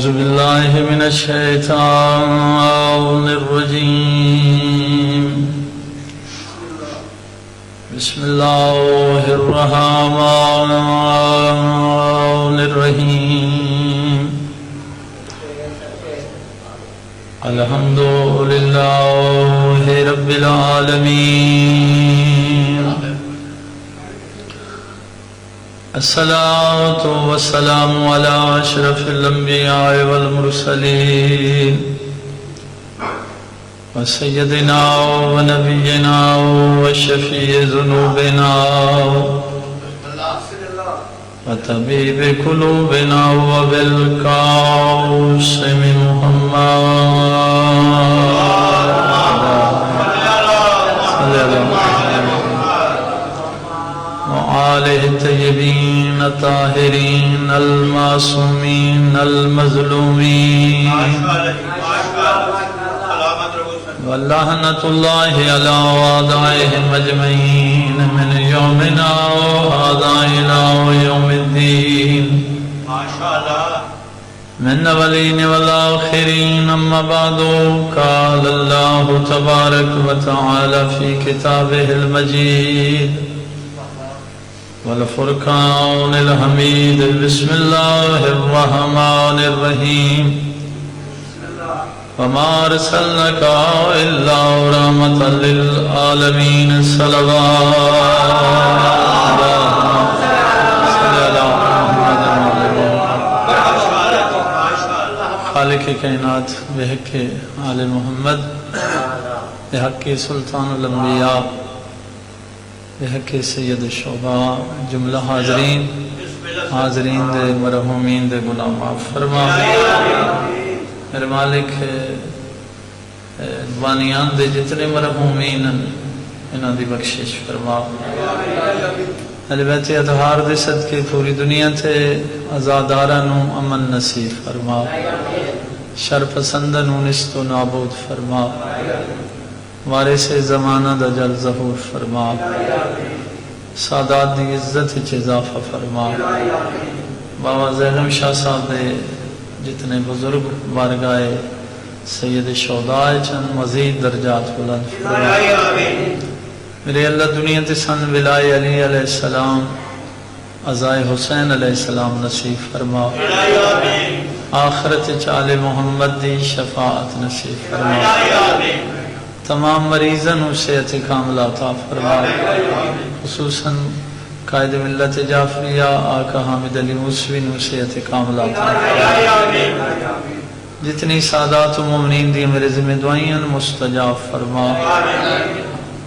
أعوذ بالله من الشيطان الرجيم بسم الله الرحمن الرحيم الحمد لله رب العالمين الصلاة والسلام على أشرف الأنبياء والمرسلين وسيدنا ونبينا وشفيع ذنوبنا وطبيب قلوبنا وبالقاسم وآله الطيبين الطاهرين المعصومين المظلومين واللعنة الله على أعدائهم أجمعين من يومنا هذا إلى يوم الدين من الأولين والآخرين. أما بعد قال الله تبارك وتعالى في كتابه المجيد والفرقان الحميد بسم الله الرحمن الرحيم وما أرسلناك إلا رحمة للعالمين صلوات خالق کائنات بحق آل محمد بحق سلطان الانبیاء بحق سید الشعباء جملہ حاضرین دے مرحومین دے گناہ معاف فرما. میرے مالک بانیان دے جتنے مرحومین انہاں دی بخشش فرما. اہل بیت اطہار دے صدقے پوری دنیا تے آزاداراں امن نصیب فرما. شر پسنداں نست و نابود فرما. وارث زمانہ دا جل ظہور فرما. سادات دی عزت وچ اضافہ فرما. بابا زینب شاہ صاحب دے جتنے بزرگ بارگاہ سید شہداء چند مزید درجات بلند فرما. میرے اللہ دنیا تے سن ولائے علی علیہ السلام عزائے حسین علیہ السلام نصیب فرما. آخرت چال محمد دی شفاعت نصیب فرما. تمام مریضاں صحت کاملہ عطا فرما. خصوصاً قائد ملت جعفریہ آقا حامد علی موسوی صحت کاملہ عطا فرما. جتنی سادات و مومنین دی میرے ذمہ دعائیں مستجاب فرما.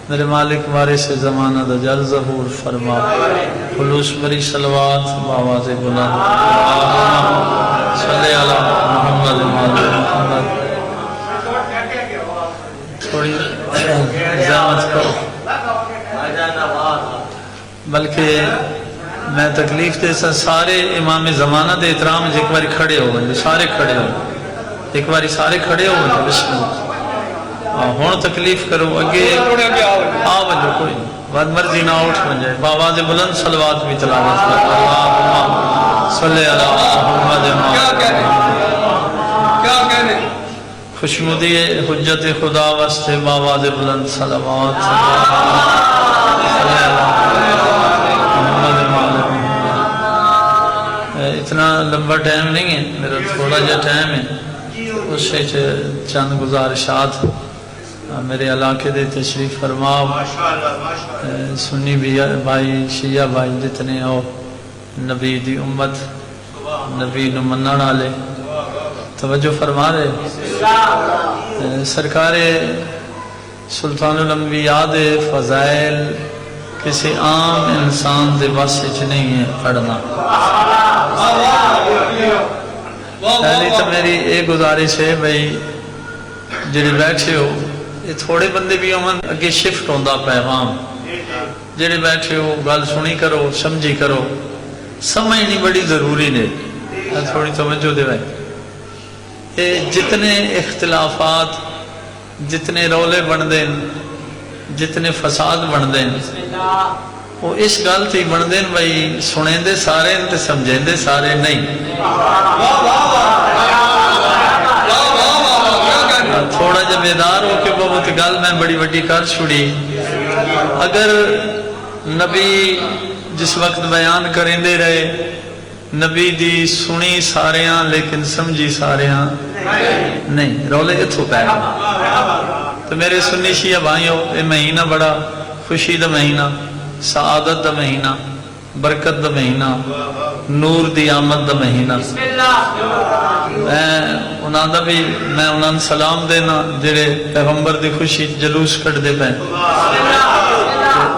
میرے مالک وارث زمانہ دا جل ظہور فرما. خلوص بری صلوات بآواز بلند صلی اللہ محمد محمد. تھوڑی زحمت کرو بلکہ میں تکلیف دے سارے امام زمانہ دے احترام ایک باری کھڑے ہو گئے. سارے کھڑے ہو ایک باری سارے کھڑے ہو گئے. بسم اللہ ہون تکلیف کرو اگے آ بجو کوئی بعد مرضی نہ اٹھ بن جائے. بآواز بلند صلوات بھی تلاوت کر. اللہم صلی اللہ محمد خوشنودی حجت خدا واسطے بآواز بلند صلوات محمد. اتنا لمبا ٹائم نہیں ہے میرا تھوڑا جا ٹائم ہے. اس سے چند گزارشات میرے علاقے دے تشریف فرما. سنی بھائی شیعہ بھائی جتنے ہو نبی دی امت نبی نو منن والے توجہ فرما رہے. سرکار سلطان الانبیاء دے فضائل کسی عام انسان دے بس وچ نہیں ہے پڑھنا. پہلی تو میری ایک گزارش ہے بھائی جڑے بیٹھے ہو یہ تھوڑے بندے بھی امن اگے شفٹ ہوندہ پیغام. جڑے بیٹھے ہو گل سنی کرو سمجھی کرو. سمجھنی بڑی ضروری نے. تھوڑی توجہ دے بھائی. جتنے اختلافات جتنے رولے بن دیں جتنے فساد بن دیں وہ اس گل تے بنتے ہیں بھائی سنے سارے تے سمجھے سارے نہیں. تھوڑا جا بیدار ہو کے بہت گل میں بڑی وڈی کر چھڑی. اگر نبی جس وقت بیان کریں دے رہے نبی دی سنی ساریاں لیکن سمجھی ساریاں نہیں. رولے اتھو پہ تو میرے سنی شیعہ بھائیوں یہ مہینہ بڑا خوشی دا مہینہ، سعادت دا مہینہ، برکت دا مہینہ، نور دی آمد دا مہینہ. میں انہوں نے سلام دینا جڑے پیغمبر دی خوشی جلوس کٹ دے پہ.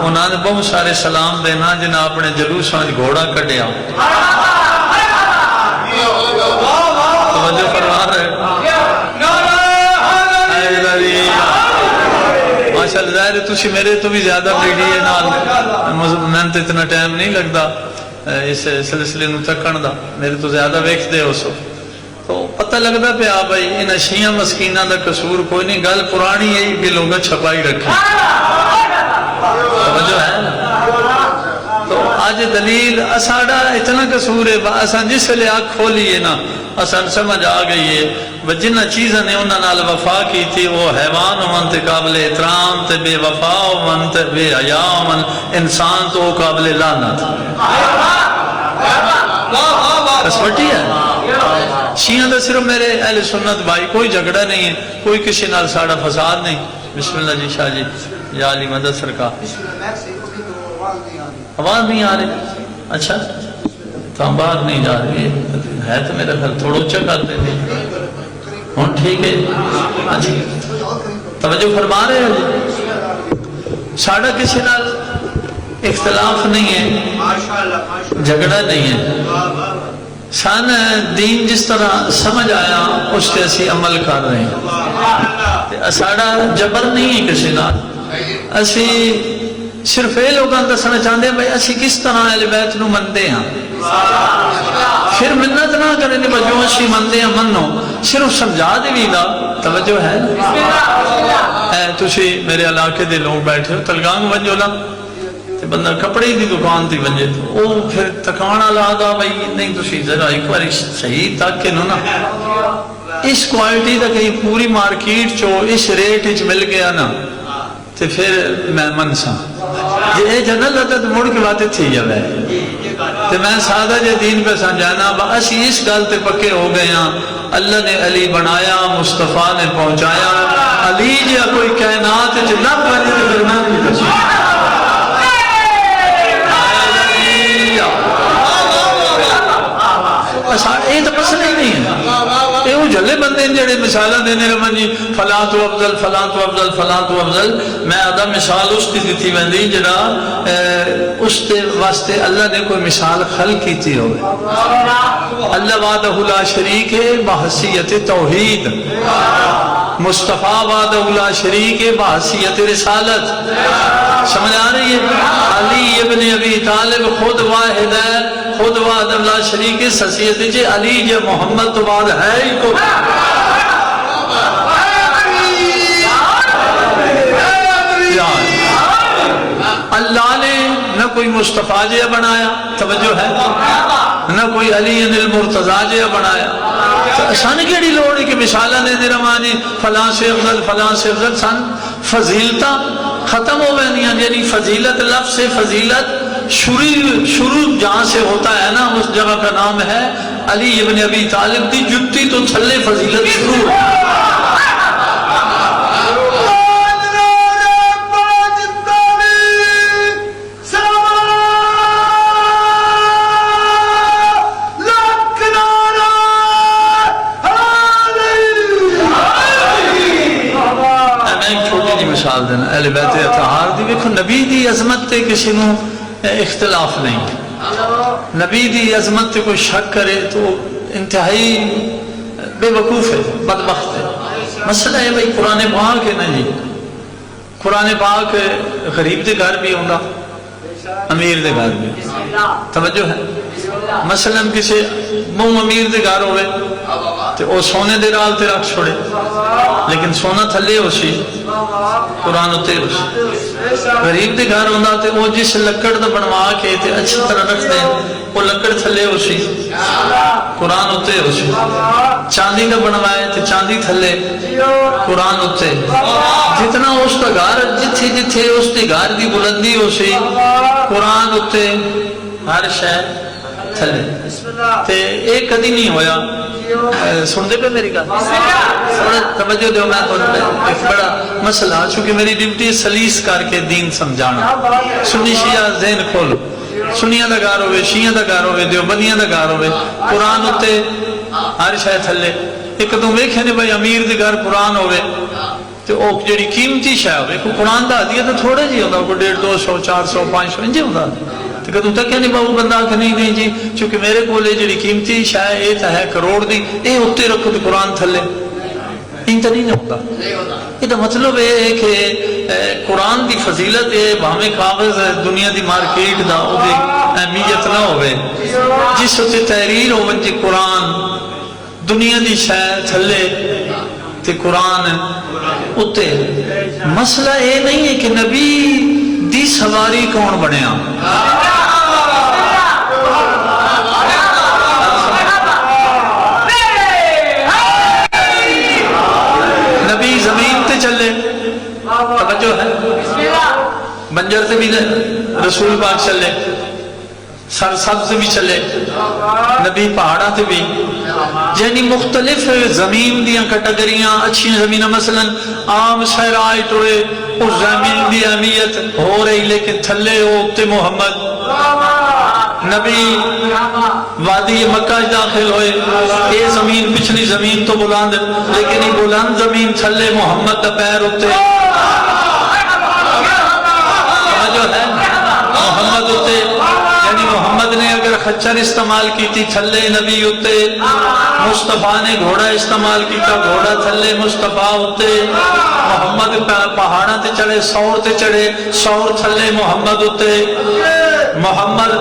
انہوں نے بہت سارے سلام دینا جنہاں اپنے جلوس آج گھوڑا کٹیا. توجہ فرما رہے ماشاء اللہ. ظاہر تھی میرے تو بھی زیادہ میڈیا نال میں تو اتنا ٹائم نہیں لگتا اس سلسلے نو تکن دا، میرے تو زیادہ ویکھدے ہو سو تو پتہ لگتا پیا بھائی ان شیعہ مسکیناں دا قصور کوئی نہیں. گل پرانی ہے کہ لوگ چھپائی رکھیں. توجہ ہے تو آج دلیل ساڑا اتنا قصور ہے. اساں جس لئے آنکھ کھولی ہے نا اساں سمجھ آ گئی ہے جنہ چیزیں نے انہاں نال وفا کی تھی وہ حیوان ہون تے قابل احترام تے بے وفا ہون تے بے حیا ہون، انسان تو قابل لعنت. کسوٹی ہے شیعہ دا صرف میرے اہل سنت بھائی کوئی جھگڑا نہیں ہے، کوئی کسی نال ساڑا فساد نہیں. بسم اللہ جی شاہ جی یا علی مدد سرکار. آواز نہیں آ رہی؟ اچھا تو باہر نہیں جا رہی ہے تو میرا گھر تھوڑا اچھا کرتے تھے. ہوں ٹھیک ہے. اچھا توجہ فرما رہے ہو جی. ساڑا کسی نال اختلاف نہیں ہے، جھگڑا نہیں ہے. سان دین جس طرح سمجھ آیا اس سے اسی عمل کر رہے ہیں. ساڑا جبر نہیں ہے کسی نال. اسی صرف یہ لوگوں دسنا چاہتے ہیں بھائی اسی کس طرح اہل بیت نو منتے ہیں. پھر منت نہ کریں جو اسی منتے ہیں منو، صرف سمجھا دے بھی دا. توجہ ہے تسی میرے علاقے دے لوگ بیٹھے ہو تلگانگ ونجو نا بندہ کپڑے دی دکان تی ونجے تو وہ پھر تکانا لا دا بھائی نہیں تسی ذرا ایک بار صحیح تک کے نو نا اس کوالٹی دا کہیں پوری مارکیٹ چو اس ریٹ اچ مل گیا نا تو پھر میں منسا یہ جنل ہوتا تو مڑ کے باتیں تھی جب ہے تو میں سادہ جے دین پہ سمجھانا اسی اس گل تے پکے ہو گئے ہیں. اللہ نے علی بنایا، مصطفیٰ نے پہنچایا. علی جی کوئی کائنات جو لب بنے تو پھر میں بھی بچی. یہ تو مسئلہ ہی نہیں ہے. یہ وہ جلے بندے جڑے مثالہ دینے رہے جی فلاں تو افضل فلاں تو افضل فلاں تو افضل. میں آدھا مثال اس کی دیتی بندی جڑا اس واسطے اللہ نے کوئی مثال خلق کی تھی ہوئے. اللہ وعدہ لا شریک ہے بحثیت توحید، مصطفیٰ وعدہ لا شریک ہے بحثیت رسالت. سمجھ آ رہی ہے؟ علی ابن ابی طالب خود واحد ہے، خود وعدہ لا شریک ہے. حیثیت جی علی جی محمد تو بعد ہے ہی کو. اللہ نے نہ کوئی مصطفیٰ جی بنایا، توجہ ہے، نہ کوئی علی المرتضیٰ جی بنایا. سن کیڑی لوڑ ہے کہ مثالہ نے دے روانی فلاں سے افضل فلاں سے افضل. سن فضیلتہ ختم ہو گئی نہیں. یعنی فضیلت لفظ سے فضیلت شروع جہاں سے ہوتا ہے نا اس جگہ کا نام ہے علی ابن ابی طالب. دی جتی تو تھلے فضیلت شروع ہے. مثال دینا اہل بیت اطہار دی. دیکھو نبی دی عظمت تے کسی نو اختلاف نہیں. نبی دی عظمت تے کوئی شک کرے تو انتہائی بے وقوف ہے، بدبخت ہے. مسئلہ ہے بھائی قرآن پاک ہے نا جی. قرآن پاک غریب دے گھر بھی ہوگا، امیر دے گھر بھی. توجہ ہے مثلا کسی منہ امیر دے گھر ہوئے تو وہ سونے دے رال تے رکھ چھوڑے لیکن سونا تھلے ہو سی قرآن اتے ہو سی غریب دے گھر ہونا تے وہ جس لکڑ دا بنوا کے تے اچھی طرح رکھ دیں وہ لکڑ تھلے ہو سی قرآن اتے ہو سی چاندی دا بنوائے تے چاندی تھلے قرآن اتے جتنا اس کا گھر جتھے جتھے اس دے گھر دی بلندی ہو سی قرآن اتے ہر شے تھلے تے ایک کدی نہیں ہویا سن دے پہ میری گل تھوڑا توجہ دیو میں تو ایک بڑا مسئلہ چونکہ میری ڈیوٹی سلیس کر کے دین سمجھانا سنی شیعہ ذہن کھولو سنیاں دا گھر ہوئے شیعہ دا گھر ہوئے دیوبندیاں دا گھر ہوئے قرآن اتے ہر شے تھلے ایک تو ویکھے نے بھائی امیر دے گھر قرآن ہوئے تو وہ جڑی قیمتی شے ہوئے کوئی قرآن دا ہدیہ تو تھوڑے جی ہوندا کوئی 150 200 400 500 انجے ہوندا تو کدوں تک نہیں بابو بندہ کہ نہیں جی چونکہ میرے کولے جڑی قیمتی شے اے تا ہے کروڑ دی اے اوتے رکھو تے قرآن تھلے این تو نہیں ہوتا یہ مطلب ہے کہ قرآن دی فضیلت ہے بھاویں کاغذ دنیا دی مارکیٹ دا او دی اہمیت نہ ہوئے جس تے تحریر ہوون جی قرآن دنیا دی شے تھلے تے قرآن اتے مسئلہ یہ نہیں ہے کہ نبی دی سواری کون بنیا نبی زمین تے چلے توجہ ہے بنجر تے بھی رسول پاک چلے سر سبز بھی چلے نبی پہاڑا تے بھی یعنی مختلف زمین دیاں کٹگریاں اچھی زمینہ مثلا عام صحرائی ٹوڑے اس زمین دی اہمیت ہو رہی لیکن تھلے ہوتے محمد نبی وادی مکہ داخل ہوئے یہ زمین پچھلی زمین تو بلند لیکن یہ بلند زمین تھلے محمد دا پیر ہوتے جو ہے محمد ہوتے یعنی محمد نے اگر خچر استعمال کی تھی تھلے نبی ہوتے مصطفیٰ نے گھوڑا استعمال کی تھا گھوڑا تھلے مصطفیٰ ہوتے محمد پہاڑاں تے چڑھے سور تے چڑھے سور تھلے محمد ہوتے محمد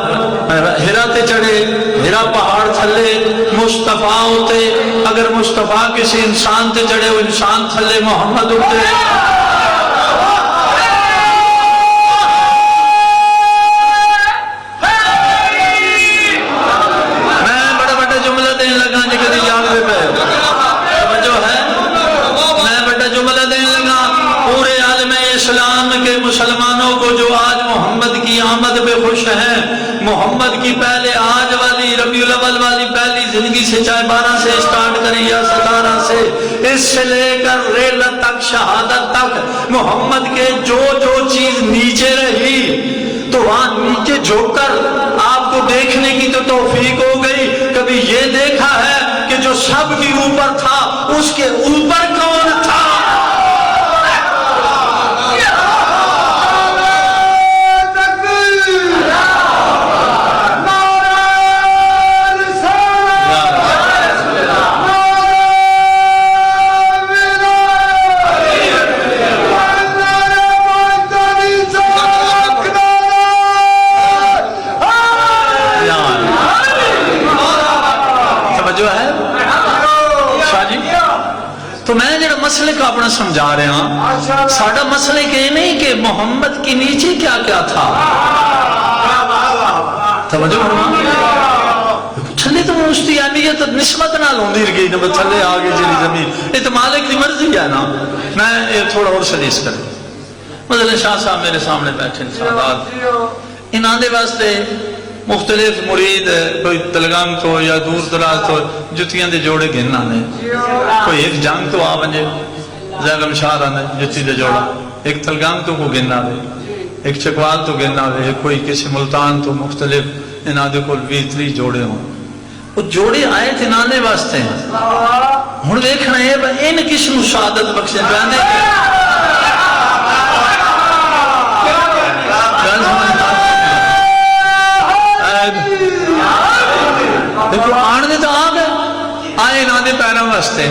ہرا تے چڑھے ہرا پہاڑ تھلے مصطفیٰ ہوتے اگر مصطفیٰ کسی انسان تے چڑھے وہ انسان تھلے محمد ہوتے مسلمانوں کو جو آج محمد کی آمد پہ خوش ہیں محمد کی پہلے آج والی ربیع الاول والی پہلی زندگی سے چاہے 12 سے سٹارٹ کریں یا 17 سے اس سے لے کر ریلت تک شہادت تک محمد کے جو جو چیز نیچے رہی تو وہاں نیچے جھک کر آپ کو دیکھنے کی تو توفیق ہو گئی کبھی یہ دیکھا ہے کہ جو سب کی اوپر تھا اس کے اوپر کون تھا مسئلے کو اپنا سمجھا رہے ہیں ساڑھا مسئلے کہ نہیں کہ محمد کی نیچے کیا کیا تھا توجہ تھلے تو اس کی اہمیت نسبت نہ لوندی رگی نہ تھلے آگے جلی زمین یہ تو مالک کی مرضی ہے نا میں تھوڑا اور سلیس کریں مدل شاہ صاحب میرے سامنے بیٹھے سادات ان آدھے واسطے مختلف مرید کوئی تلگام تو یا دور دراز تو جتیاں دے جوڑے گھننا نے کوئی ایک جنگ تو آ بنجے زیغم شاہ آنے جتی دے جوڑا ایک تلگام تو کو گھننا دے ایک چکوال تو گھننا دے کوئی کسی ملتان تو مختلف انادے کو 20-30 جوڑے ہوں وہ جوڑے آئے تھے نانے واسطے ہیں ہون دیکھنا ہے ان کس مشاہدت بخشے جانے کے دیکھو آنے تو آ گئے آئے نہ دے پیروں واسطے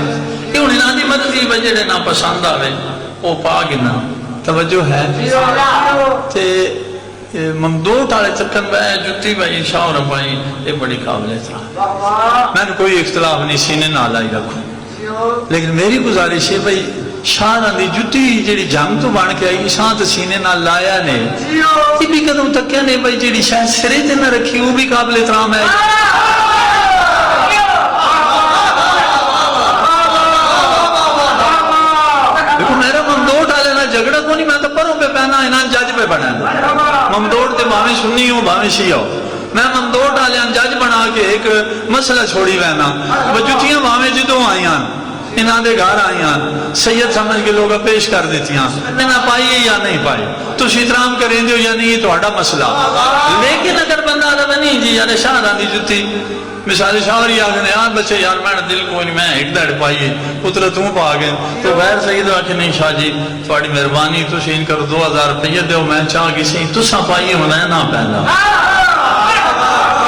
کہ انہیں نہ دی مدد کی وجہ نہ پسند آوے وہ پا گنا توجہ ہے تے ممدوٹ والے چکن بہ جتی بھائی شاہ ربائی یہ بڑی قابل احترام، میں نے کوئی اختلاف نہیں، سینے نال آئی رکھوں، لیکن میری گزارش ہے بھائی شاہ دی جتی جیڑی جنگ تو بن کے آئی شاہ تو سینے نال لایا نے، یہ بھی قدم تکیا نے بھائی جیڑی شاہ سرے تے نہ رکھی وہ بھی قابل احترام ہے۔ دیکھو میرا ممدوٹ والے نہ جھگڑا کو نہیں، میں تو پروں پہ پہنا انہاں جج پہ بنا ممدوٹ تے بھاویں سنی ہو بھاویں شیعہ ہو، میں ممدوٹ والے جج بنا کے ایک مسئلہ چھوڑی وینا جتیاں بھاویں جدوں آئیاں انہاں دے گھر آئیاں سید سمجھ کے لوگ پیش کر دیتیاں میں پائی یا نہیں پائی، تُس احترام کریں دیو یا نہیں یہ تہاڈا مسئلہ، لیکن اگر بندہ آدھا نہیں جی یار شاہ دی جتی مثال شاہ ہی آگے یار بچے یار میں دل کو نہیں میں ایک دڑ پائیے پتر توں پا گئے تو غیر سید آکھے نہیں شاہ جی تھوڑی مہربانی تُس ان کرو 2000 روپیہ دیو میں چاہ کسی تُساں پائیے ہونا ہے نہ پہنا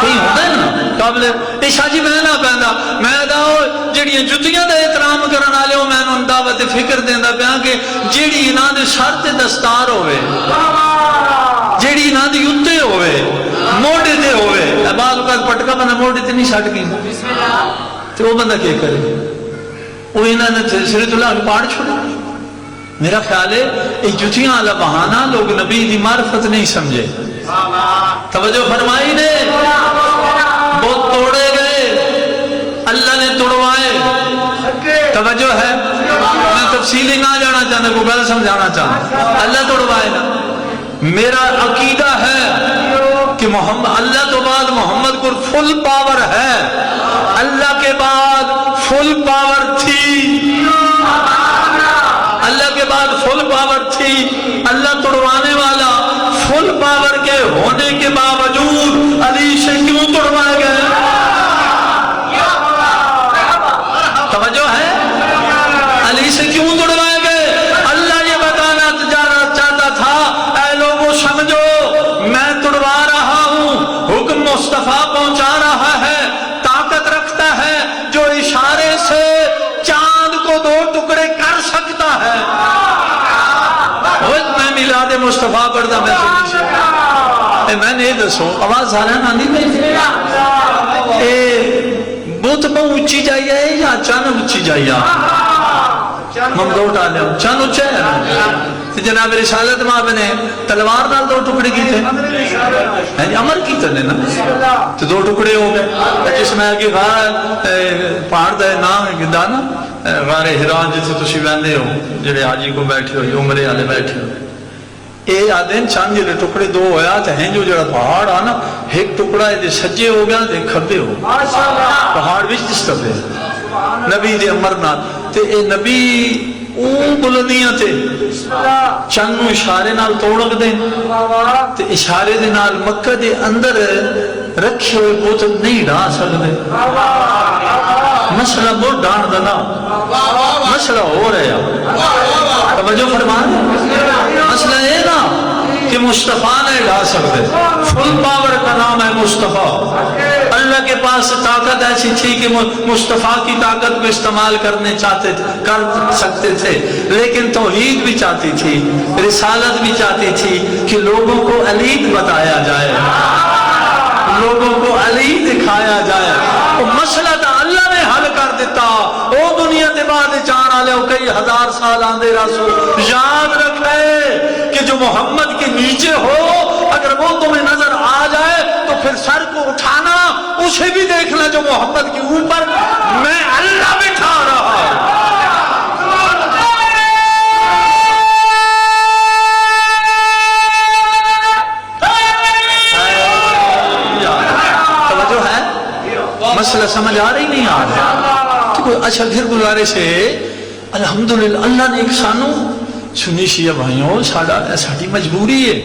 کہیں ہوتا ہے نا قابل اے شاہ جی میں نہ پہنا میں داؤ جڑیاں جتیاں دا احترام کرن والے ہو میں انہوں دعوت فکر دیندا پیاں کہ جیڑی انہاں دے سر تے دستار ہوئے جیڑی انہاں دی اُتے ہوئے موڑے تے ہوئے بعض اوقات پٹکا بندہ موڑے تے نہیں چھٹ گئی تو وہ بندہ کیا کرے وہ انہاں نے سرے تو لاکھ پاڑ چھوڑا۔ میرا خیال ہے یہ جتیاں والا بہانہ لوگ نبی دی معرفت نہیں سمجھے، توجہ فرمائی نے بہت توڑے گئے اللہ نے توڑوائے، توجہ ہے میں تفصیلی نہ جانا چاہتا کوئی گل سمجھانا چاہتا اللہ توڑوائے نا۔ میرا عقیدہ ہے کہ محمد اللہ تو بعد محمد کو فل پاور ہے، اللہ کے بعد فل پاور تھی، اللہ کے بعد فل پاور تھی، اللہ توڑوانے والا فل پاور کے ہونے کے باوجود علی سے کیوں توڑوائے گئے؟ توجہ ہے علی سے کیوں توڑوائے گئے؟ اللہ یہ بتانا چاہتا تھا اے لوگوں سمجھو میں توڑوا رہا ہوں، حکم مصطفیٰ پہنچا رہا ہے، طاقت رکھتا ہے جو اشارے سے چاند کو 2 ٹکڑے کر سکتا ہے۔ میں میلاد مصطفیٰ پڑھتا میں نے یہ دسو آواز سارا ناندی میں بہت بہت اچھی جائیے یا چند اچھی جائیے ممدوٹ آ لیا چند اچھا ہے جناب رسالت ماں نے تلوار نال 2 ٹکڑے کی تھے امر کی تھے نا تو 2 ٹکڑے ہو گئے جس میں کہ پہاڑ دے نام گدا نا غار ہرا جیسے تسی ویندے ہو جڑے حاجی کو بیٹھے ہو عمرے والے بیٹھے ہو اے آدھیں چند جڑے ٹکڑے 2 ہویا تے ہیں جو جڑا پہاڑ آ نا ایک ٹکڑا ہے سجے ہو گیا تے کھبے ہو پہاڑ وچ جس طرح نبی دے امر نال تے اے نبی اون بلندیاں تے چند نو اشارے نال توڑ دے تے اشارے دے نال مکہ دے اندر رکھے ہوئے بوتل نہیں ڈھا سکتے، مسئلہ بہت ڈان دنا مسئلہ ہو رہا توجہ فرمان مسئلہ ہے نا کہ مصطفیٰ نہیں ڈھا سکتے، فل پاور کا نام ہے مصطفیٰ، اللہ کے پاس طاقت ایسی تھی کہ مصطفیٰ کی طاقت کو استعمال کرنے کر سکتے تھے، لیکن توحید بھی چاہتی تھی، رسالت بھی چاہتی تھی کہ لوگوں کو علی بتایا جائے، لوگوں کو علی دکھایا جائے، وہ مسئلہ تھا اللہ نے حل کر دیتا، وہ دنیا کے بعد جان والے کئی ہزار سال آندے رسول یاد رکھے کہ جو محمد کے نیچے ہو اگر وہ تمہیں نظر آ جائے تو پھر سر کو اٹھانا اسے بھی دیکھنا جو محمد کے اوپر میں اللہ بٹھا رہا ہوں۔ مسئلہ سمجھ آ رہی نہیں آ رہا تو اچھا پھر گزارش ہے الحمدللہ اللہ نے ایک سانو سنی شیعہ بھائیوں ساڑی مجبوری ہے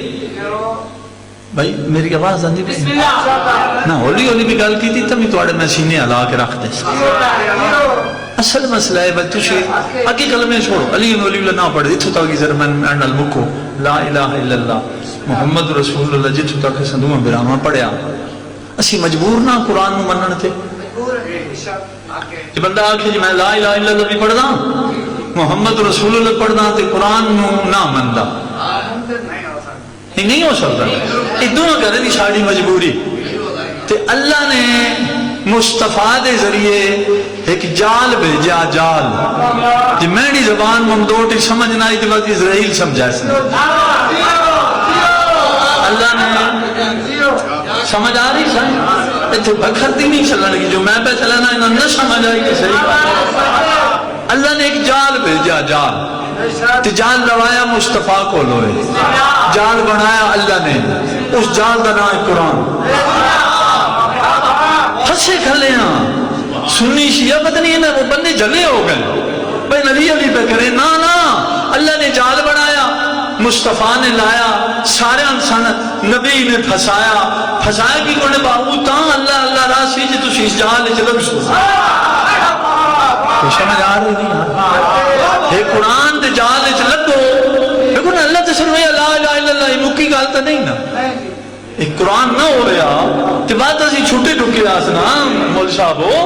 بھائی میری آواز آندی بھی نہ ہولی ہولی بھی گل کی تھی تب توڑے میں سینے علا کے رکھ دے اصل مسئلہ ہے بھائی تُشی اگے کلمے چھوڑو علی ولی اللہ نہ پڑھ دی تو تاکی زرمن اندل مکو لا الہ الا اللہ محمد رسول اللہ جتو تاکی صندوق براما پڑھیا اسی مجبور نہ قرآن نو منن تھے کہ بندہ آکھے جی میں لا الہ الا اللہ بھی پڑھدا محمد رسول اللہ پڑھدا تے قرآن نو نہ مندا نہیں ہو سکتا یہ دونوں کرے دی ساری مجبوری تے اللہ نے مصطفیٰ دے ذریعے ایک جال بھیجا جال جی میری زبان ممدوٹ سمجھنا آئی تو وقت اسرائیل سمجھا سن اللہ نے سمجھ آ رہی سن اتنے بکھرتی نہیں چلنے لگی جو میں پہ چلانا انہوں نے سمجھ آئی کہ صحیح اللہ نے ایک جال بھیجا جال تے جال لوایا مصطفیٰ کو لوئے جال بنایا اللہ نے اس جال کا نام قرآن ہنسے کھلے ہاں سنی شیعہ پتہ نہیں ہے وہ بندے جلے ہو گئے بھائی نبی علی پہ کرے نا اللہ نے جال بنایا مصطفیٰ نے لایا سارے انسان نبی نے پھسایا کہ انہوں نے باہو تاں اللہ راسی جی تو اس جال چلو سو تو سمجھ آ رہی نہیں یہ قرآن دے جال لگو لیکن اللہ تے صرف لا الہ الا اللہ یہ مکی گال تو نہیں نا ایک قرآن نہ ہو رہا تو بات اسی چھوٹے ٹھکے آسنا مول صاحب ہو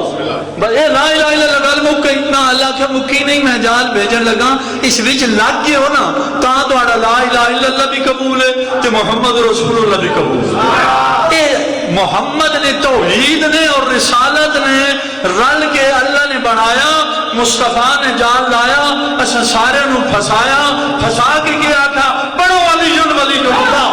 اے لا الہ الا اللہ گال مکی نا اللہ کیا مکی نہیں میں جال بھیجن لگا اس وچ لگ گئے ہو نا تاں تو آڑا لا الہ الا اللہ بھی قبول ہے تو محمد رسول اللہ بھی قبول ہے اے محمد نے توحید نے اور رسالت نے رل کے اللہ نے بنایا مصطفیٰ نے جال لایا اسا سارے نو پھسا کے کیا تھا بڑو والی جن والی جو ہوتا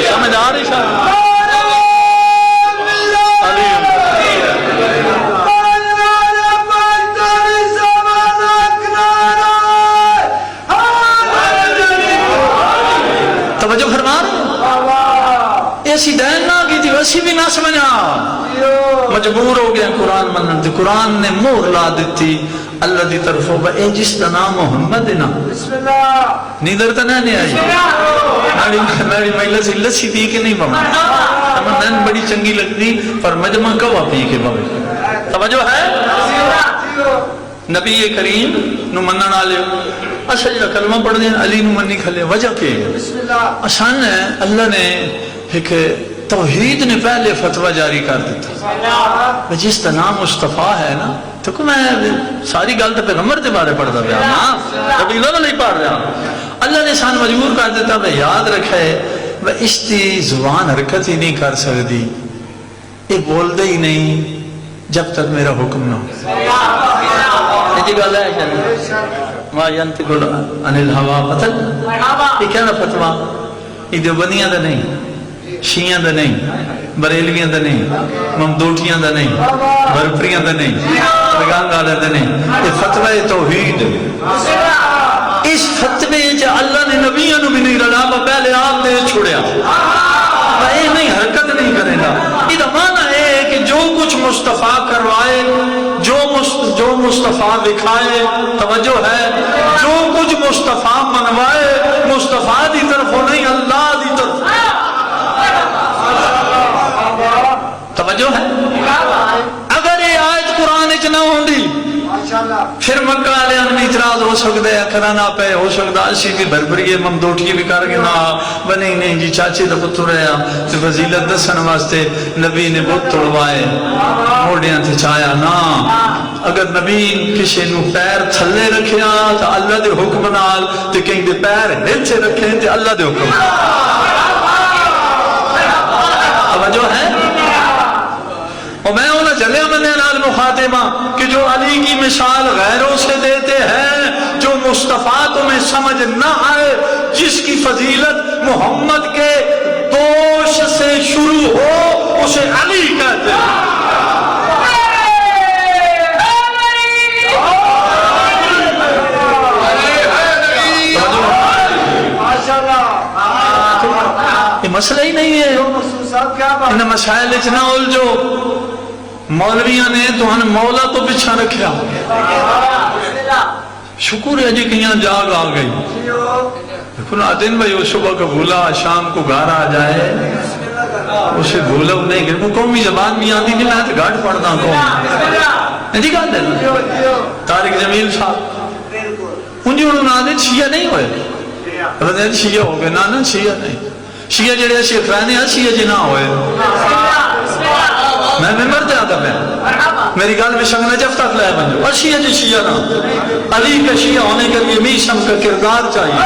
سمجھ آ رہی صاحب توجہ فرما رہے ایسی دین نہ کی تھی ویسی بھی نہ سمجھا مجبور ہو گیا قرآن منن تھی قرآن نے مور لا دیتی اللہ دی طرفوں با اے جس کا نام محمد ہے نا نیدر تا نہیں آئی میری مجلس لسی دی کہ نہیں پاؤں ہمیں نین بڑی چنگی لگتی پر مجمع کوا پی کے باوے توجہ ہے نبی کریم نو منن آلے اچھا جا کلمہ پڑھ دیں علی نو منی کھلے وجہ کے آسان ہے اللہ نے ایک توحید نے پہلے فتوہ جاری کر دیتا جس کا نام مصطفیٰ ہے نا تو کہ میں ساری گل تو پیغمبر دے بارے پڑھتا پیا نا قبیلہ نہ نہیں پڑھ رہا اللہ نے سان مجبور کر دیتا میں یاد رکھے میں اس دی زبان حرکت ہی نہیں کر سکتی یہ بول دے ہی نہیں جب تک میرا حکم نہ ہو یہ گل ہے ما ینطق عن الہوا پتہ یہ کیا نا فتوہ یہ دیوبندیاں دا نہیں شیعہ دا نہیں بریلویاں دا نہیں ممدوٹیاں دا نہیں برپریاں دا نہیں رگان گالے دا نہیں یہ فتوہ توحید اس فتوے جو اللہ نے نبیوں بھی نہیں رڑا پہلے آپ نے چھوڑیا یہ نہیں حرکت نہیں کرے گا یہ معنی ہے کہ جو کچھ مصطفیٰ کروائے جو مصطفیٰ دکھائے توجہ ہے جو کچھ مصطفیٰ منوائے مصطفیٰ دی طرف ہو نہیں اللہ دی طرف توجہ ہے اگر یہ آیت قرآن اچ نہ ہوندی پھر مکہ والے ان میں اعتراض ہو سکتا ہے کرانا پہ ہو سکتا اسی بھی بھربری ممدوٹی بھی کر کے نہ بنے نہیں جی چاچے دا پتر رہا تو فضیلت دسن واسطے نبی نے بہت توڑوائے موڑیاں تھے چایا نا اگر نبی کسی نو پیر تھلے رکھیا تو اللہ دے حکم نال تو کہیں دے پیر نیچے رکھیں تو اللہ دے حکم توجہ ہے اور میں انہیں جلے منے نال مخاطبہ کہ جو علی کی مثال غیروں سے دیتے ہیں جو مصطفیٰ تمہیں سمجھ نہ آئے جس کی فضیلت محمد کے دوش سے شروع ہو اسے علی کہتے ہیں یہ مسئلہ ہی نہیں ہے ان مسائل اچ نہ الجھو مولویاں نے تو ہن مولا تو پیچھا رکھیا شکر ہے جی کہ یہاں جاگ آ گئی لیکن آدن بھائی وہ صبح کو بھولا شام کو گھر آ جائے اسے بھولا نہیں کہ وہ قومی زبان میں آتی نہیں میں تو گھاٹ پڑھتا ہوں قوم نہیں کہا دینا طارق جمیل صاحب انجھے انہوں نے آدن شیعہ نہیں ہوئے رضیت شیعہ ہو گئے نا شیعہ نہیں شیعہ جڑے شیخ رہنے ہیں شیعہ جی نہ ہوئے میں ممبر تے آتا پہ میری گل بھی شنگ نجف تک لے بنو اور شیعہ جی شیعہ نا علی کا شیعہ ہونے کے لیے میشم کا کردار چاہیے،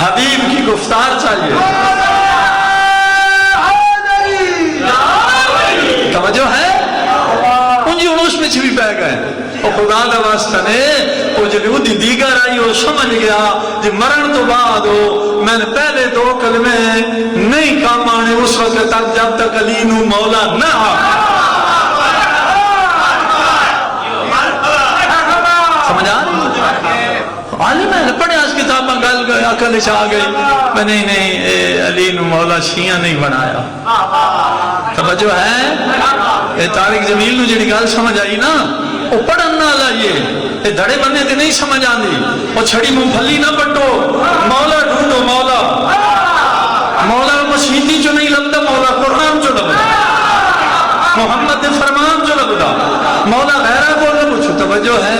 حبیب کی گفتار چاہیے، توجہ ہے؟ انجی انوش میں چھوی پہ گئے اور خدا دا واسطہ نے وہ جب وہ دیگر آئی وہ سمجھ گیا جب مرن تو بعد ہو میں نے پہلے دو کلمے نہیں کام آنے اس وقت تک جب تک علی نو مولا نہ سمجھ آ رہی؟ عالم ہے پڑھے آج کتاباں گل گئے عقل آ گئی میں نہیں علی نو مولا شیعہ نہیں بنایا، توجہ ہے؟ طارق جمیل نو جڑی گل سمجھ آئی نا وہ پڑھن نہ لائیے، یہ دھڑے بندے تے نہیں سمجھ آندی، وہ چھڑی منہ پھلی نہ پٹو، مولا ڈھونڈو، مولا مولا مسیحی جو نہیں لگتا، مولا قرآن جو لگتا، محمد دے فرمان جو لگتا، مولا غیرہ کو نہ پوچھو، توجہ ہے؟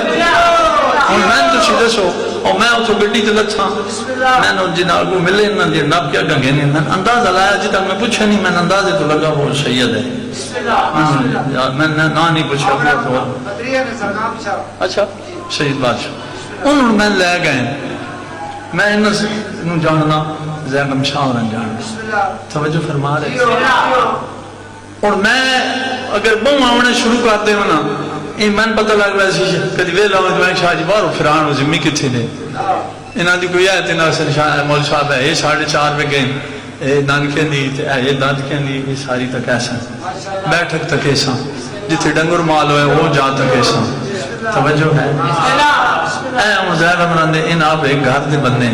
اور میں تو چیزیں سو اور میں اتو گڈی تے لچھا میں نے جناب کو ملے نہ دے ناب کیا گنگے نے میں اندازہ لایا جی تک میں پوچھا نہیں، میں اندازے تو لگا وہ سید ہے، میں نہ نہیں پوچھا تو اچھا سید بادشاہ انہوں نے میں لے گئے، میں انہوں جاننا زینب شاہ اور جاننا، توجہ فرما رہے اور میں اگر بہوں آونے شروع کرتے ہوں نا یہ من پتہ لگ رہا سی کدی ویلا میں شاہ جی باہر فران ہو زمین کتنے نے انہاں دی کوئی آیت نہ شاہ مول صاحب ہے یہ 4:30 پہ گئے یہ نانکے دی یہ دادکے دی یہ ساری تک ایسا بیٹھک تک ایسا جتھے ڈنگر مال ہوئے وہ جا تک ایسا، توجہ ہے؟ اے مزید امراندے ان آپ ایک گھر دے بندے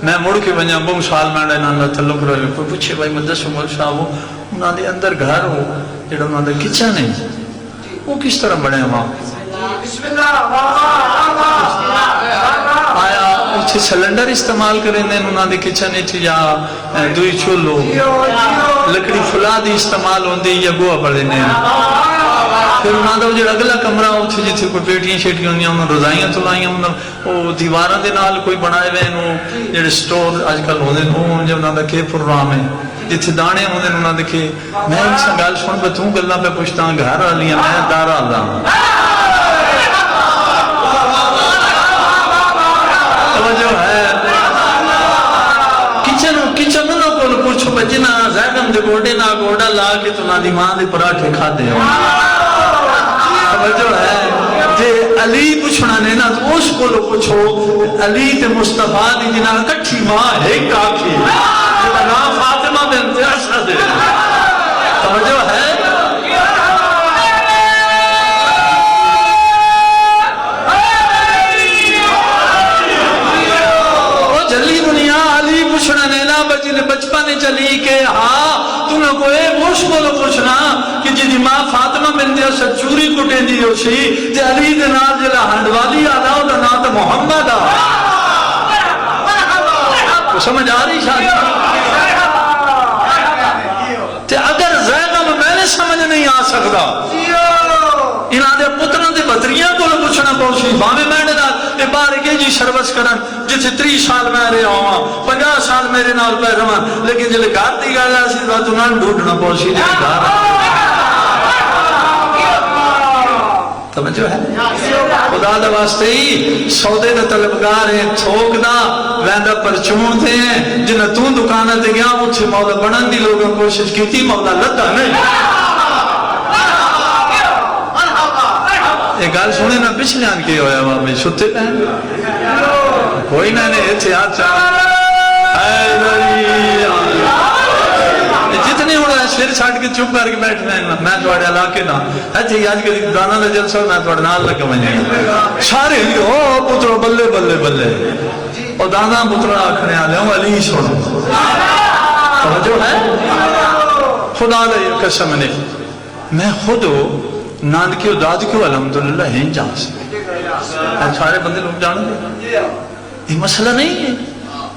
میں مڑ کے بنیا بہت سال میں انہوں نے تعلق رہے کوئی پوچھے بھائی مدرسہ مول صاحب ہو انہوں نے اندر گھر ہو جڑا انہوں نے کچن ہے وہ کس طرح بڑھے وہاں آیا اچھے سلنڈر استعمال کریں دیں انہوں نے کچن اچھی یا دوئی چولو لکڑی فلا دی استعمال ہوں دی یا گوہ پڑھیں دیں پھر انہوں نے جو اگلا کمرہ ہوتی جیسے کوئی پیٹیاں شیٹیاں ہوندیاں انہوں نے رضائیاں تلائیاں وہ دیواراں دے نال کوئی بنائے ہوئے انہوں جیڑے سٹور آج کل ہوندے انہوں جب انہوں نے کے پروگرام ہے جتھے دانے ہوندے انہوں نے دیکھے میں ان سے گل سن پہ توں گلہ پہ پوچھتا ہوں گھر والیاں میں دارا اللہ توجہ ہے کچن انہوں کو پوچھو پہ جنہ زیدم دے گوڑے نہ گوڑا لا کے تو نہ دی ماں دے پراٹھے کھا دے ہوں توجہ ہے جے علی پوچھنا نے نا تو اس کو لو پوچھو علی تے مصطفیٰ دی جنہ کٹھی ماں ہے کاکھی جنہ نام فاطمہ بنت اسد ہے توجہ ہے وہ جلی دنیا علی پوچھنا نے نا بچنے بچپنے چلی کہ ہاں تم کو اس کو لو پوچھنا کہ جی ماں فاطمہ بنت اسد چوری کٹے دی ہو سی تے علی دے نال جڑا ہنڈوالی آدا او دا نام تے محمد آ کو سمجھ آ رہی شاید تے اگر زینب میں نے سمجھ نہیں آ سکتا انہاں دے پتراں دے بتریاں کو پوچھنا پوچھی باویں میں نے بار کے جی سروس کرن جتھے 30 سال میں رہا ہوں 50 سال میرے نال پہ رہا لیکن جلے گھر دی گل ہے سی تو نہ ڈھونڈنا پوچھی جی گھر توجہ ہے خدا دا واسطے ہی سودے دا طلبگار ہے تھوک دا ویندا پرچون تے ہیں جنہ تو دکانہ تے گیا اتھے مولا بنن دی لوگوں کوشش کی تھی مولا لتا نہیں ایک گال سنے نا پچھلے آن کے ہویا وہاں میں چھتے پہن کوئی نہ نے اتحاد چاہا جتنے ہونا ہے سر چھاٹ کے چپ کر کے بیٹھ رہے ہیں میں توڑے علاقے نا اچھے آج کے دانا دا جلسہ میں توڑے نال لگا مجھے سارے ہی او پترو بلے بلے بلے اور دانا پترو آکھنے آلے ہوں علی سنو توجہ ہے خدا لے قسم نے میں خود ناندکی و دادکی و الحمدللہ ہیں جہاں سے سارے بندے لوگ جانتے ہیں یہ مسئلہ نہیں ہے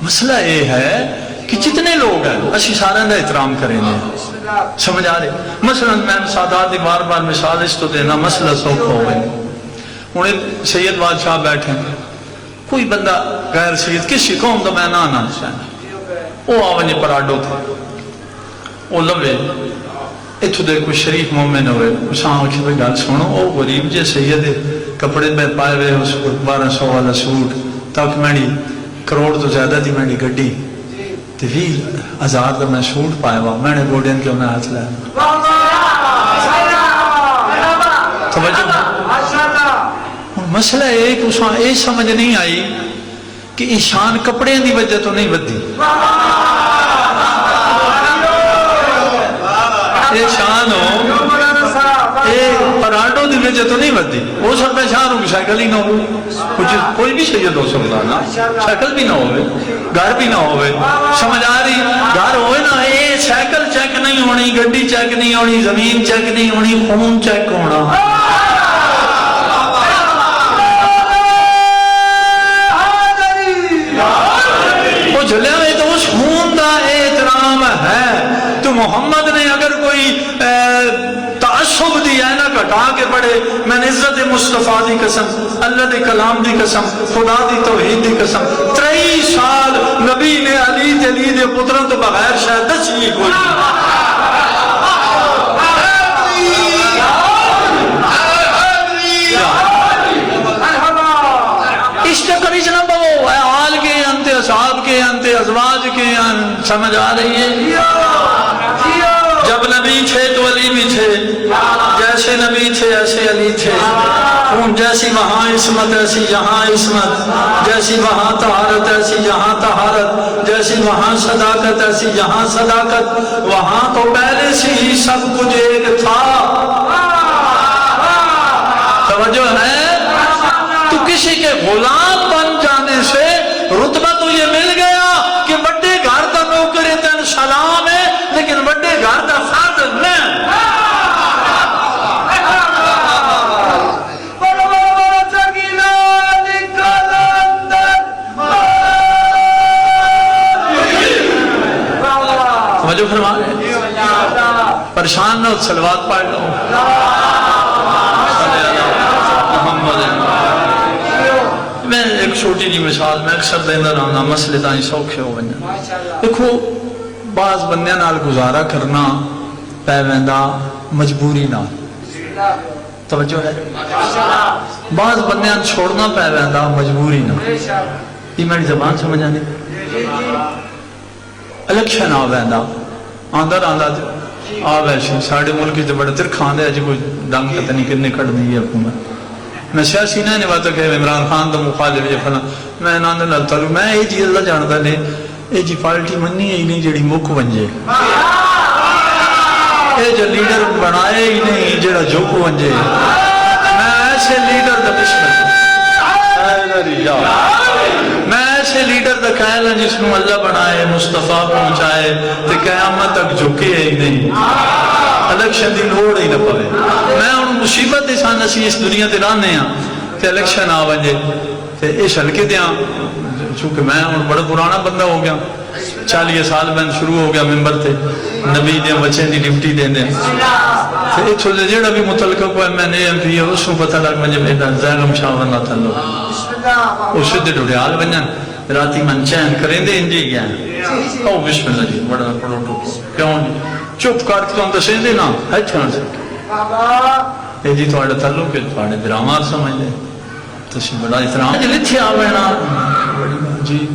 مسئلہ یہ ہے کہ جتنے لوگ ہیں اسی سارے اندر احترام کریں گے سمجھ آ رہے مثلا میں سادات بار بار مثال اس تو دینا مسئلہ سوکھ ہو گئے انہیں سید بادشاہ بیٹھے کوئی بندہ غیر سید کسی قوم تو میں نہ آنا چاہنا وہ آوانی پراڈو تھا وہ لوے اتو دے کوئی شریف مومن ہوئے اساں آکھے بھئی گل سنو او غریب جے سید کپڑے میں پائے ہوئے اس کو 1200 والا سوٹ تک میری کروڑ تو زیادہ دی میری گڈی تے 20,000 دا میں سوٹ پایا ہوا میں نے گوڑین کے انہیں ہاتھ لایا مسئلہ ایک اساں اے سمجھ نہیں آئی کہ ایشان کپڑے دی وجہ تو نہیں بدھی اے شان ہو اے پراڈو دی وجہ تو نہیں بدھی وہ سب میں شان ہوں کہ سائیکل ہی نہ ہو کوئی بھی سید ہو سکتا نا سائیکل بھی نہ ہوئے گھر بھی نہ ہوئے سمجھ آ رہی گھر ہوئے نا اے سائیکل چیک نہیں ہونی گڈی چیک نہیں ہونی زمین چیک نہیں ہونی خون چیک ہونا جلیا میں تو اس خون دا احترام ہے تو محمد نے اگر کوئی تعصب دیا ہے نا کٹا کے پڑے میں نے عزت مصطفیٰ دی قسم اللہ دے کلام دی قسم خدا دی توحید دی قسم 23 سال نبی نے علی دے پتروں تو بغیر شاید 10 ہی کوئی اشتکریش نہ بہو آل کے انتے اصحاب کے انتے ازواج کے سمجھ آ رہی ہے جب نبی تھے تو علی بھی تھے جیسے نبی تھے ایسے علی تھے جیسی وہاں عصمت ایسی یہاں عصمت جیسی وہاں طہارت ایسی یہاں طہارت جیسی وہاں صداقت ایسی یہاں صداقت وہاں تو پہلے سے ہی سب کچھ ایک تھا توجہ ہے تو کسی کے غلام بن جانے سے رتبہ تو یہ مل گیا کہ بڑے گھر کا نوکر تین سلام ہے لیکن بڑے گھر کا فاضل نہیں توجہ فرما پریشان نہ ہو صلوات پڑھ لو میں ایک چھوٹی جی مثال میں اکثر دینا رہنا مسئلے تائیں سوکھے ہو بننا دیکھو بعض بندیاں نال گزارا کرنا پیوندہ مجبوری نال توجہ ہے بعض بندیاں چھوڑنا پیوندہ مجبوری نال یہ میری زبان سمجھ آنے الیکشن آ ویندہ آندر آندہ آ ویشن ساڑھے ملکی جو بڑا تر کھاندے ہے جی کوئی ڈنگ کہتا نہیں کرنے کڑ نہیں ہے حکومت میں سیاسی نہیں بات کہ عمران خان تو مخالف ہے فلاں میں ناندر لال تعلق میں یہ جی اللہ جانتا نے یہ جی پارٹی منی ہے ہی نہیں جڑی مک بنجے یہ جو لیڈر بنائے ہی نہیں جڑا جھک بنجے میں ایسے لیڈر دا بسمت میں ایسے لیڈر دا کہلا جس نے اللہ بنائے مصطفیٰ پہنچائے تو قیامت تک جھکے ہی نہیں الیکشن دی لوڑ ہی نہ پوے میں ان مصیبت انسان اسی اس دنیا تے رہنے ہاں کہ الیکشن آ ونجے تے اس ہلکے دیاں چونکہ میں ان بڑا پرانا بندہ ہو گیا 40 سال میں شروع ہو گیا ممبر تے نبی دیاں بچے دی ڈیوٹی دیندے تے اتھو دے جڑا بھی متعلقہ کو M N A M P ہے اس کو پتہ لگ ونجے میرا زیغم شاہ ورنہ تعلق اس سے ڈوڑیال ونجن راتی من چین کریں دے انجی گیا او بسم اللہ جی بڑا پڑھو ٹوکو کیوں چپ کر کے تو دسیں دے نا ہے چھان سکے یہ جی تو آڑا تعلق ہے تو آڑے درامات سمجھ لے تو اسی بڑا احترام جی لتھی آوینا جی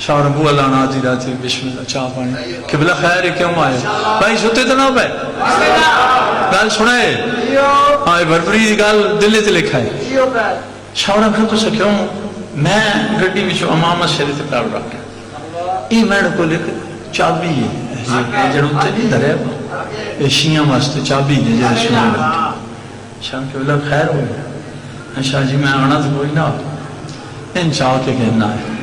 شاہ ربو اللہ نازی راتی بسم اللہ چاہ پانی قبلہ خیر ہے کیوں آئے بھائی ستے تو نہ بھائی گال سنے ہاں بھرپری گال دلے تے لکھا ہے شاہ ربو تو سے کیوں میں گھڑی بچو امامت شریف پڑھ رکھا یہ میڈ کو لکھ چابی ہے جڑوں تے نہیں دھرے یہ شیعہ واسطے چابی ہے جڑے شیعہ رکھے شاہ کے اللہ خیر ہوئے شاہ جی میں آنا تو کوئی نہ ان چاہ کے کہنا ہے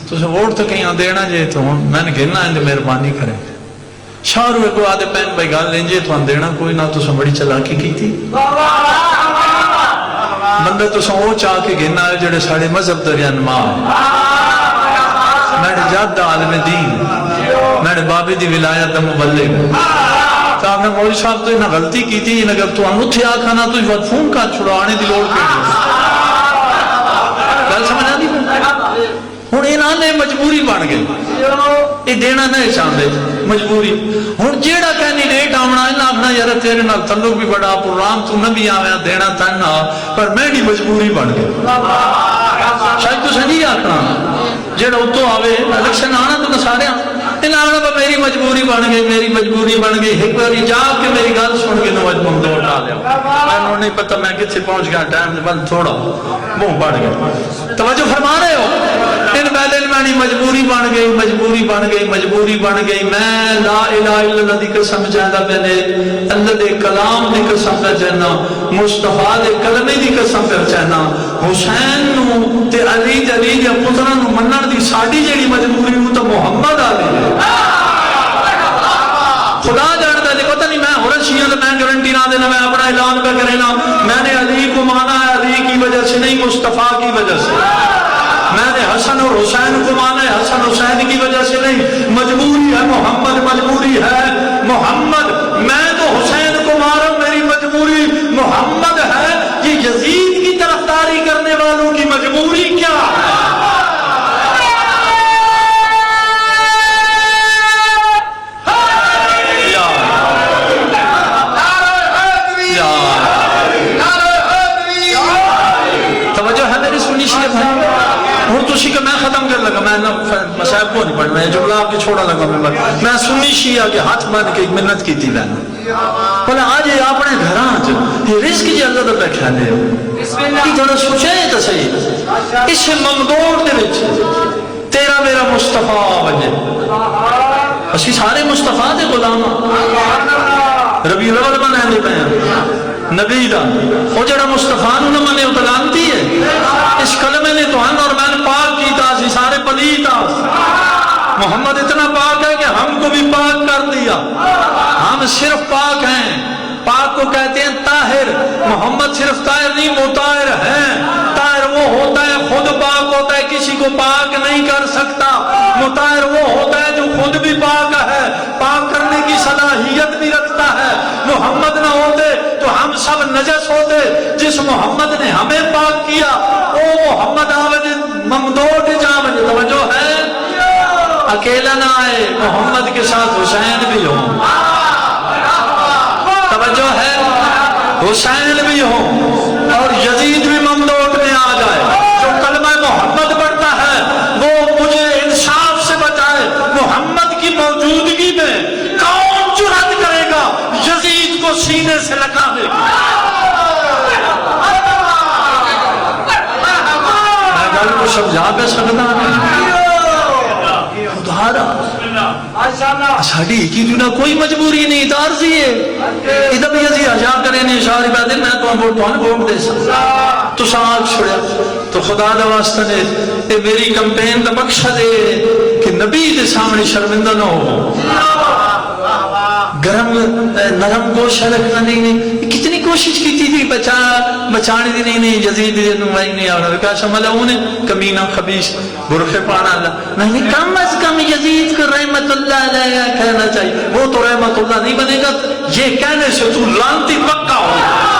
تو سے ووٹ تو کہیں دینا جے تو میں نے کہنا ہے مہربانی کریں شاہ روئے کو آدھے پین بھائی گال لیں جے تو دینا کوئی نہ تو سے بڑی چلاکی کی تھی بندہ تو سے وہ چاہ کے کہنا ہے جڑے ساڑے مذہب دریان ماں میں نے جاد عالم دین میں نے بابی دی ولایت دا مبلغ تو آپ نے مولی صاحب تو انہا غلطی کی تھی اگر تو انہوں تھے آکھا نا تو اس وقت فون کا چھڑانے دی لوڑ کے گل سمجھا دی ہوں انہاں نے مجبوری بن گئی یہ دینا نہیں چاہتے مجبوری ہوں جیڑا کینڈیڈیٹ آنا یار تیرے نال تعلق بھی بڑا پرام تو نبی آویا دینا تنہا پر میری مجبوری بن گئی شاید تو سنجی آکھنا جیڑا اتو آوے الیکشن آنا تو سارے آنا با میری مجبوری بن گئی ایک باری جا کے میری گل سن کے نوج ممدور ڈا لیا میں نہیں پتہ میں کتنے پہنچ گیا ٹائم بند تھوڑا منہ بڑھ گیا توجہ فرما رہے ہو ان پہلے میں مجبوری بن گئی میں لا الہ الا اللہ دی قسم چاہتا میں نے اللہ دے کلام دی قسم پہ چاہنا مصطفیٰ دے کلمے دی قسم پہ چاہنا حسین نو تے علی دے پترہ نو منن دی ساڑی جیڑی مجبوری ہوں تو محمد آ گئی خدا جانتا ہے پتہ نہیں میں ہورن شیعہ میں گارنٹی نہ دینا میں اپنا اعلان پہ کرینا میں نے علی کو مانا ہے علی کی وجہ سے نہیں مصطفیٰ کی وجہ سے میں نے حسن اور حسین کو مانا ہے حسن حسین کی وجہ سے نہیں مجبوری ہے محمد میں تو حسین کو مارا میری مجبوری محمد ہے یہ یزید کی طرفداری کرنے والوں کی مجبوری کیا ہے کہ میں ختم کر لگا میں مسائب کو نہیں پڑھ میں جملہ آپ کے چھوڑا لگا میں سنی شیعہ کے ہاتھ بن کے ایک منت کی تھی لینا بولے آج یہ اپنے گھران یہ رزق جی اللہ دا بیٹھا لے کہ تھوڑا سوچے تو صحیح اس ممدور دے وچ تیرا میرا مصطفیٰ بنے اسی سارے مصطفیٰ دے غلام ربیع الاول بنائے نہیں پہنے نبی دا وہ جڑا مصطفیٰ نہ منے وہ لانتی ہے اس کلمے نے تو ہم اور میں نے پاک کیتا سی سارے پلیت محمد اتنا پاک ہے کہ ہم کو بھی پاک کر دیا ہم صرف پاک ہیں پاک کو کہتے ہیں طاہر محمد صرف طاہر نہیں مطہر ہیں طاہر وہ ہوتا ہے خود پاک ہوتا ہے کسی کو پاک نہیں کر سکتا مطہر وہ ہوتا ہے جو خود بھی پاک ہے پاک کرنے کی صلاحیت بھی رکھتا ہے محمد نہ ہوتے تو ہم سب نجس ہوتے جس محمد نے ہمیں پاک کیا وہ محمد آوج ممدود جاوج توجہ ہے اکیلا نہ آئے محمد کے ساتھ حسین بھی ہو توجہ ہے حسین بھی ہو اور یزید بھی ممدود میں آ جائے جو کلمہ محمد پڑھتا ہے وہ مجھے انصاف سے بچائے محمد کی موجودگی میں کون جرأت کرے گا یزید کو سینے سے لگانے کی میں گل کو سمجھا پہ سکتا ساڑھی کی جنہ کوئی مجبوری نہیں تارزی ہے ادھا بھی ازی حجا کرے نہیں شاہری بیدے میں تو ہم ووٹ دے سکتا تو ساگ چھوڑیا تو خدا دا واسطہ نے میری کمپین دا بخشا دے کہ نبی دے سامنے شرمندہ نہ ہو گرم نرم گوشہ رکھنا نہیں کتنی کوشش کی تھی بچانے دی نہیں جزید دی نمائی نہیں آنا رکاشا ملعون کمینہ خبیث برخے پانا اللہ نہیں کم از کم یزید کو رحمت اللہ علیہ کہنا چاہیے وہ تو رحمت اللہ نہیں بنے گا یہ کہنے سے تو لانتی پکا ہو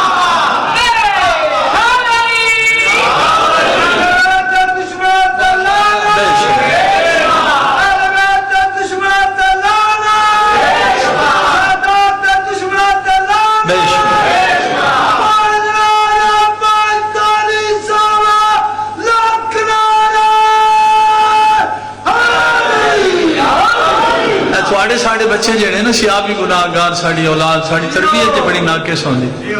ساڑھے بچے جڑے نا سیاہ بھی گناہگار ساڑھی اولاد ساڑھی تربیت تے بڑی ناقص ہوندی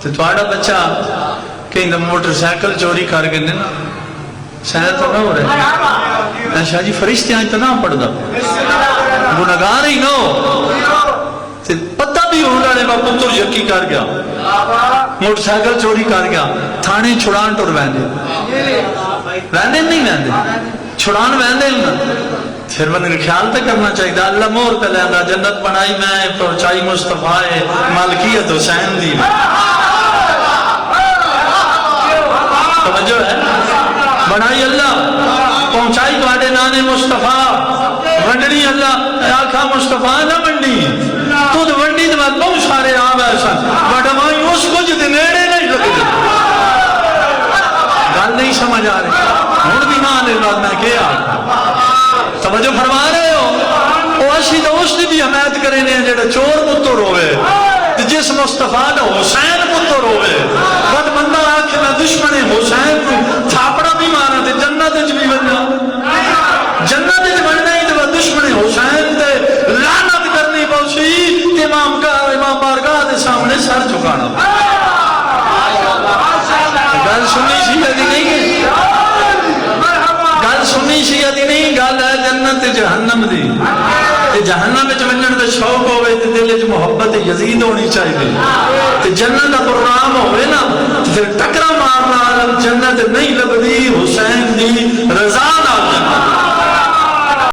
تے تھوڑا بچہ کہیں موٹر سائیکل چوری کر گئے نا شاید تو نہ ہو رہے شاہ جی فرشتے آج تو نہ پڑھدا گناہگار ہی نہ ہو تے پتہ بھی ہو رہا ہے میں پتر یقی کر گیا موٹر سائیکل چوری کر گیا تھانے چھڑان ٹر ویندے نہیں ویندے چھڑان ویندے پھر میں نے خیال تو کرنا چاہیے اللہ مور پہ لیندہ جنت بنائی میں پہنچائی مصطفیٰ مالکیت حسین دی توجہ ہے بنائی اللہ پہنچائی بڑے نانے مصطفیٰ ونڈنی اللہ آکھا مصطفیٰ نہ ونڈی تو تو ونڈی تو بات بہت سارے آب ایسا وڈمائی اس کو جتے نیڑے نہیں لگتے گل نہیں سمجھ آ رہے ہون بھی نہ آنے بعد میں کیا توجہ فرما رہے ہو وہ اسی تو اس نے بھی حمایت کرے نے جڑا چور پتر ہوئے مصطفیٰ دا حسین پتر ہوئے بد بندہ آکھے میں دشمن حسین کو تھاپڑا بھی مارا تے جنت وچ بھی بننا جنت وچ بننا ہی تے دشمن حسین تے لعنت کرنی پوسی تے امام بارگاہ دے سامنے سر جھکانا گل سنی شیعہ دی نہیں ہے گل سنی شیعہ دی نہیں گل ہے جنت جہنم دی جہنم وچ ونجن دا شوق ہوئے تے دل وچ محبت یزید ہونی چاہیے تے جنت دا پروگرام ہوئے نا پھر ٹکرا مارنا جنت نہیں لبدی حسین دی رضا